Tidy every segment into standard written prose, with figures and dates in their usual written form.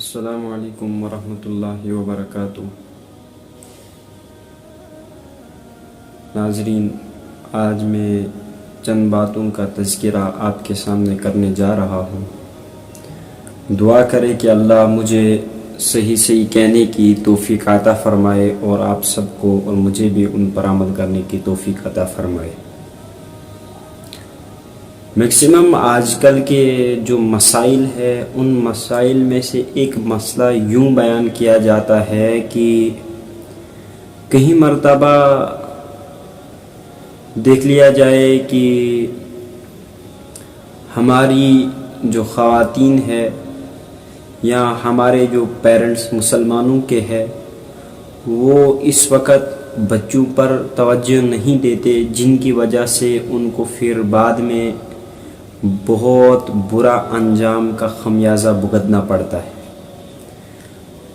السلام علیکم ورحمۃ اللہ وبرکاتہ۔ ناظرین، آج میں چند باتوں کا تذکرہ آپ کے سامنے کرنے جا رہا ہوں۔ دعا کرے کہ اللہ مجھے صحیح صحیح کہنے کی توفیق عطا فرمائے اور آپ سب کو اور مجھے بھی ان پر عمل کرنے کی توفیق عطا فرمائے۔ میکسیمم آج کل کے جو مسائل ہے ان مسائل میں سے ایک مسئلہ یوں بیان کیا جاتا ہے کہ کہیں مرتبہ دیکھ لیا جائے کہ ہماری جو خواتین ہے یا ہمارے جو پیرنٹس مسلمانوں کے ہے وہ اس وقت بچوں پر توجہ نہیں دیتے، جن کی وجہ سے ان کو پھر بعد میں بہت برا انجام کا خمیازہ بھگتنا پڑتا ہے۔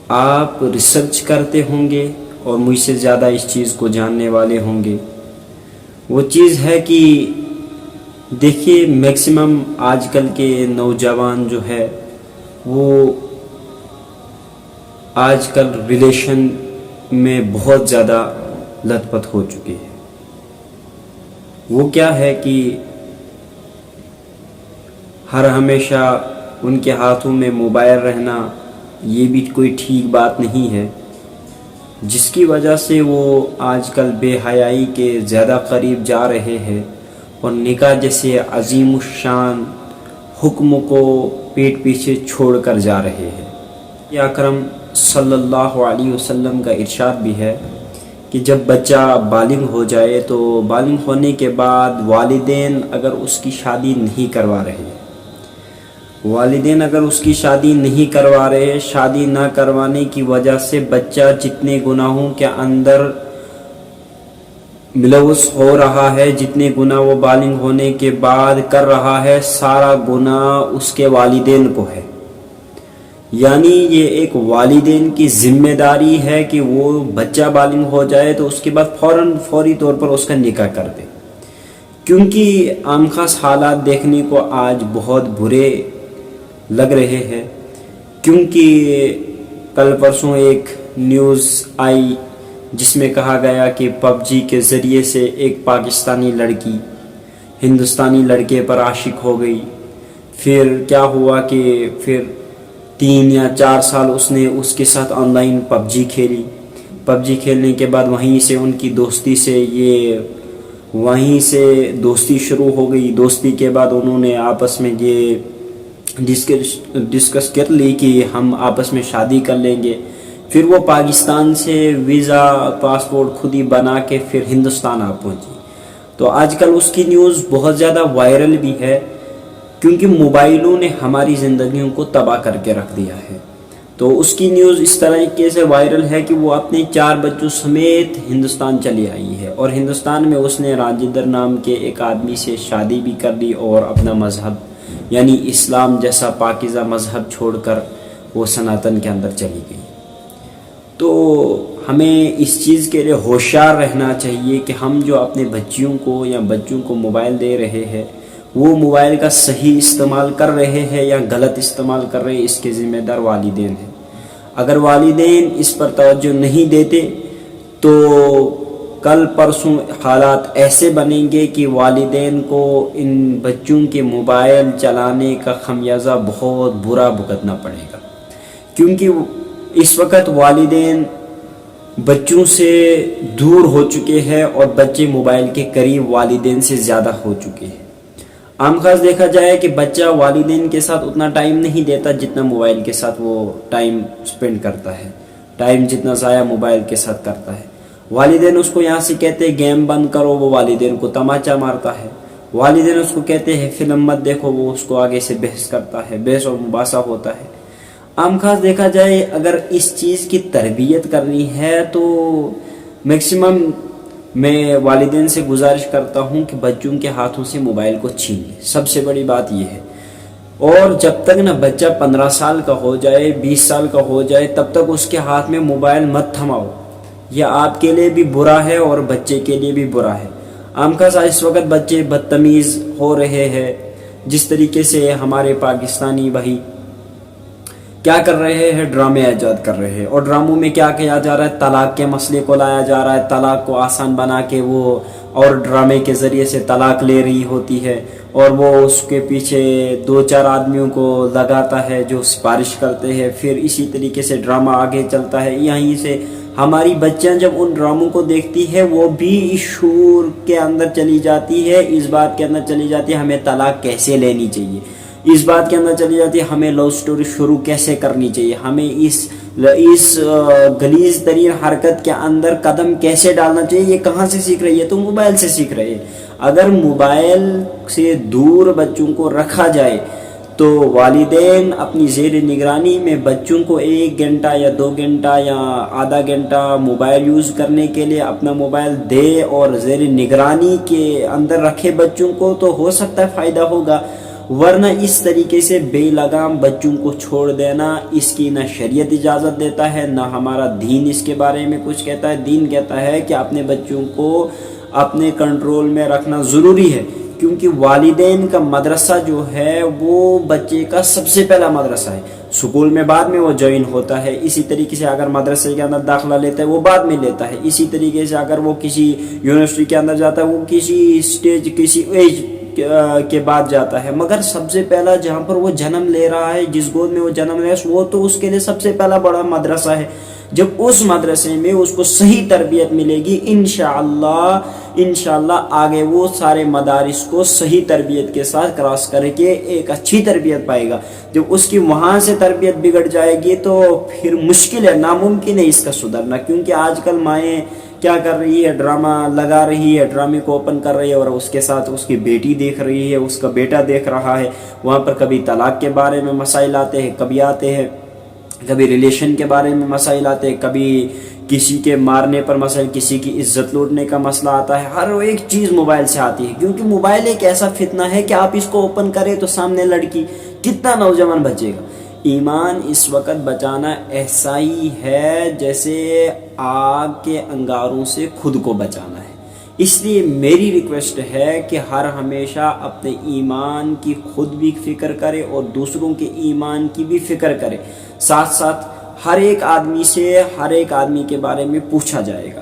آپ ریسرچ کرتے ہوں گے اور مجھ سے زیادہ اس چیز کو جاننے والے ہوں گے۔ وہ چیز ہے کہ دیکھیے میکسیمم آج کل کے نوجوان جو ہے وہ آج کل ریلیشن میں بہت زیادہ لت پت ہو چکے ہیں۔ وہ کیا ہے کہ ہر ہمیشہ ان کے ہاتھوں میں موبائل رہنا یہ بھی کوئی ٹھیک بات نہیں ہے، جس کی وجہ سے وہ آج کل بے حیائی کے زیادہ قریب جا رہے ہیں اور نکاح جیسے عظیم الشان حکم کو پیٹ پیچھے چھوڑ کر جا رہے ہیں۔ یہ اکرم صلی اللہ علیہ وسلم کا ارشاد بھی ہے کہ جب بچہ بالغ ہو جائے تو بالغ ہونے کے بعد والدین اگر اس کی شادی نہیں کروا رہے، شادی نہ کروانے کی وجہ سے بچہ جتنے گناہوں کے اندر ملوث ہو رہا ہے، جتنے گناہ وہ بالغ ہونے کے بعد کر رہا ہے، سارا گناہ اس کے والدین کو ہے۔ یعنی یہ ایک والدین کی ذمہ داری ہے کہ وہ بچہ بالغ ہو جائے تو اس کے بعد فوری طور پر اس کا نکاح کر دے، کیونکہ عام خاص حالات دیکھنے کو آج بہت برے لگ رہے ہیں۔ کیونکہ کل پرسوں ایک نیوز آئی جس میں کہا گیا کہ پب جی کے ذریعے سے ایک پاکستانی لڑکی ہندوستانی لڑکے پر عاشق ہو گئی۔ پھر کیا ہوا کہ پھر 3 یا 4 سال اس نے اس کے ساتھ آن لائن پب جی کھیلی۔ پب جی کھیلنے کے بعد وہیں سے ان کی دوستی شروع ہو گئی۔ دوستی کے بعد انہوں نے آپس میں یہ ڈسکس کر لی کہ ہم آپس میں شادی کر لیں گے۔ پھر وہ پاکستان سے ویزا پاسپورٹ خود ہی بنا کے پھر ہندوستان آ پہنچی۔ تو آج کل اس کی نیوز بہت زیادہ وائرل بھی ہے، کیونکہ موبائلوں نے ہماری زندگیوں کو تباہ کر کے رکھ دیا ہے۔ تو اس کی نیوز اس طریقے سے وائرل ہے کہ وہ اپنے 4 بچوں سمیت ہندوستان چلی آئی ہے، اور ہندوستان میں اس نے راجندر نام کے ایک آدمی سے شادی بھی کر لی اور اپنا مذہب یعنی اسلام جیسا پاکیزہ مذہب چھوڑ کر وہ سناتن کے اندر چلی گئی۔ تو ہمیں اس چیز کے لیے ہوشیار رہنا چاہیے کہ ہم جو اپنے بچیوں کو یا بچوں کو موبائل دے رہے ہیں وہ موبائل کا صحیح استعمال کر رہے ہیں یا غلط استعمال کر رہے ہیں، اس کے ذمہ دار والدین ہیں۔ اگر والدین اس پر توجہ نہیں دیتے تو کل پرسوں حالات ایسے بنیں گے کہ والدین کو ان بچوں کے موبائل چلانے کا خمیازہ بہت برا بھگتنا پڑے گا، کیونکہ اس وقت والدین بچوں سے دور ہو چکے ہیں اور بچے موبائل کے قریب والدین سے زیادہ ہو چکے ہیں۔ عام خاص دیکھا جائے کہ بچہ والدین کے ساتھ اتنا ٹائم نہیں دیتا جتنا موبائل کے ساتھ وہ ٹائم سپینڈ کرتا ہے، ٹائم جتنا ضائع موبائل کے ساتھ کرتا ہے۔ والدین اس کو یہاں سے کہتے ہیں گیم بند کرو، وہ والدین کو تماچا مارتا ہے۔ والدین اس کو کہتے ہیں فلم مت دیکھو، وہ اس کو آگے سے بحث کرتا ہے، بحث اور مباحثہ ہوتا ہے۔ عام خاص دیکھا جائے اگر اس چیز کی تربیت کرنی ہے تو میکسیمم میں والدین سے گزارش کرتا ہوں کہ بچوں کے ہاتھوں سے موبائل کو چھین لیں۔ سب سے بڑی بات یہ ہے، اور جب تک نہ بچہ 15 سال کا ہو جائے، 20 سال کا ہو جائے، تب تک اس کے ہاتھ میں موبائل مت تھماؤ۔ یہ آپ کے لیے بھی برا ہے اور بچے کے لیے بھی برا ہے۔ عام خاص اس وقت بچے بدتمیز ہو رہے ہیں، جس طریقے سے ہمارے پاکستانی بھائی کیا کر رہے ہیں؟ ڈرامے ایجاد کر رہے ہیں، اور ڈراموں میں کیا کیا جا رہا ہے؟ طلاق کے مسئلے کو لایا جا رہا ہے، طلاق کو آسان بنا کے وہ اور ڈرامے کے ذریعے سے طلاق لے رہی ہوتی ہے، اور وہ اس کے پیچھے 2-4 آدمیوں کو لگاتا ہے جو سفارش کرتے ہیں، پھر اسی طریقے سے ڈرامہ آگے چلتا ہے۔ یہیں سے ہماری بچیاں جب ان ڈراموں کو دیکھتی ہے وہ بھی اس شعور کے اندر چلی جاتی ہے، اس بات کے اندر چلی جاتی ہے ہمیں طلاق کیسے لینی چاہیے، اس بات کے اندر چلی جاتی ہے ہمیں لو سٹوری شروع کیسے کرنی چاہیے، ہمیں اس غلیظ ترین حرکت کے اندر قدم کیسے ڈالنا چاہیے۔ یہ کہاں سے سیکھ رہی ہے؟ تو موبائل سے سیکھ رہی ہے۔ اگر موبائل سے دور بچوں کو رکھا جائے تو والدین اپنی زیر نگرانی میں بچوں کو 1 گھنٹہ یا 2 گھنٹہ یا آدھا گھنٹہ موبائل یوز کرنے کے لیے اپنا موبائل دے اور زیر نگرانی کے اندر رکھے بچوں کو، تو ہو سکتا ہے فائدہ ہوگا، ورنہ اس طریقے سے بے لگام بچوں کو چھوڑ دینا، اس کی نہ شریعت اجازت دیتا ہے، نہ ہمارا دین اس کے بارے میں کچھ کہتا ہے۔ دین کہتا ہے کہ اپنے بچوں کو اپنے کنٹرول میں رکھنا ضروری ہے، کیونکہ والدین کا مدرسہ جو ہے وہ بچے کا سب سے پہلا مدرسہ ہے۔ سکول میں بعد میں وہ جوائن ہوتا ہے، اسی طریقے سے اگر مدرسے کے اندر داخلہ لیتا ہے وہ بعد میں لیتا ہے، اسی طریقے سے اگر وہ کسی یونیورسٹی کے اندر جاتا ہے وہ کسی سٹیج کسی ایج کے بعد جاتا ہے، مگر سب سے پہلا جہاں پر وہ جنم لے رہا ہے، جس گود میں وہ جنم لے رہا ہے، وہ تو اس کے لیے سب سے پہلا بڑا مدرسہ ہے۔ جب اس مدرسے میں اس کو صحیح تربیت ملے گی انشاءاللہ آگے وہ سارے مدارس کو صحیح تربیت کے ساتھ کراس کر کے ایک اچھی تربیت پائے گا۔ جب اس کی وہاں سے تربیت بگڑ جائے گی تو پھر مشکل ہے، ناممکن ہے اس کا سدھرنا، کیونکہ آج کل مائیں کیا کر رہی ہے؟ ڈرامہ لگا رہی ہے، ڈرامے کو اوپن کر رہی ہے، اور اس کے ساتھ اس کی بیٹی دیکھ رہی ہے، اس کا بیٹا دیکھ رہا ہے، وہاں پر کبھی طلاق کے بارے میں مسائل آتے ہیں، کبھی ریلیشن کے بارے میں مسائل آتے ہیں، کبھی کسی کے مارنے پر مسائل، کسی کی عزت لوٹنے کا مسئلہ آتا ہے، ہر ایک چیز موبائل سے آتی ہے، کیونکہ موبائل ایک ایسا فتنہ ہے کہ آپ اس کو اوپن کریں تو سامنے لڑکی، کتنا نوجوان بچے گا۔ ایمان اس وقت بچانا ایسا ہی ہے جیسے آگ کے انگاروں سے خود کو بچانا ہے۔ اس لیے میری ریکویسٹ ہے کہ ہر ہمیشہ اپنے ایمان کی خود بھی فکر کرے اور دوسروں کے ایمان کی بھی فکر کرے، ساتھ ساتھ ہر ایک آدمی سے ہر ایک آدمی کے بارے میں پوچھا جائے گا،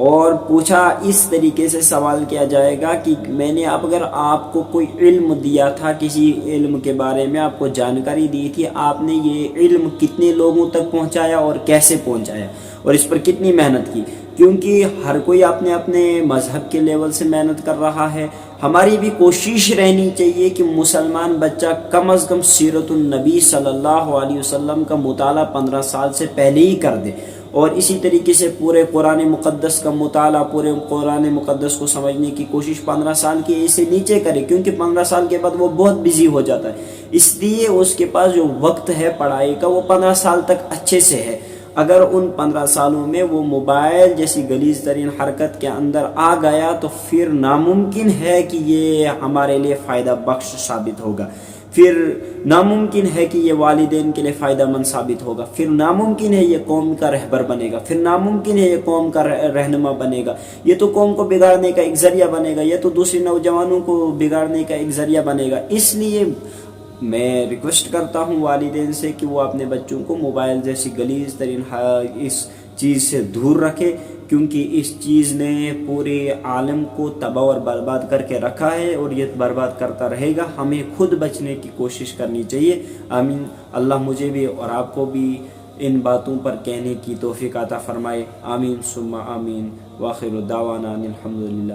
اور پوچھا اس طریقے سے سوال کیا جائے گا کہ میں نے اگر آپ کو کوئی علم دیا تھا، کسی علم کے بارے میں آپ کو جانکاری دی تھی، آپ نے یہ علم کتنے لوگوں تک پہنچایا اور کیسے پہنچایا، اور اس پر کتنی محنت کی، کیونکہ ہر کوئی اپنے اپنے مذہب کے لیول سے محنت کر رہا ہے۔ ہماری بھی کوشش رہنی چاہیے کہ مسلمان بچہ کم از کم سیرت النبی صلی اللہ علیہ وسلم کا مطالعہ 15 سال سے پہلے ہی کر دے، اور اسی طریقے سے پورے قرآن مقدس کا مطالعہ، پورے قرآن مقدس کو سمجھنے کی کوشش 15 سال کے سے نیچے کرے، کیونکہ 15 سال کے بعد وہ بہت بزی ہو جاتا ہے، اس لیے اس کے پاس جو وقت ہے پڑھائی کا وہ 15 سال تک اچھے سے ہے۔ اگر ان 15 سالوں میں وہ موبائل جیسی غلیظ ترین حرکت کے اندر آ گیا تو پھر ناممکن ہے کہ یہ ہمارے لیے فائدہ بخش ثابت ہوگا، پھر ناممکن ہے کہ یہ والدین کے لیے فائدہ مند ثابت ہوگا، پھر ناممکن ہے یہ قوم کا رہبر بنے گا، پھر ناممکن ہے یہ قوم کا رہنما بنے گا، یہ تو قوم کو بگاڑنے کا ایک ذریعہ بنے گا، یہ تو دوسرے نوجوانوں کو بگاڑنے کا ایک ذریعہ بنے گا۔ اس لیے میں ریکویسٹ کرتا ہوں والدین سے کہ وہ اپنے بچوں کو موبائل جیسی غلیظ ترین اس چیز سے دور رکھے، کیونکہ اس چیز نے پورے عالم کو تباہ اور برباد کر کے رکھا ہے، اور یہ برباد کرتا رہے گا۔ ہمیں خود بچنے کی کوشش کرنی چاہیے۔ آمین۔ اللہ مجھے بھی اور آپ کو بھی ان باتوں پر کہنے کی توفیق عطا فرمائے۔ آمین ثم آمین۔ وآخر دعوانا الحمدللہ۔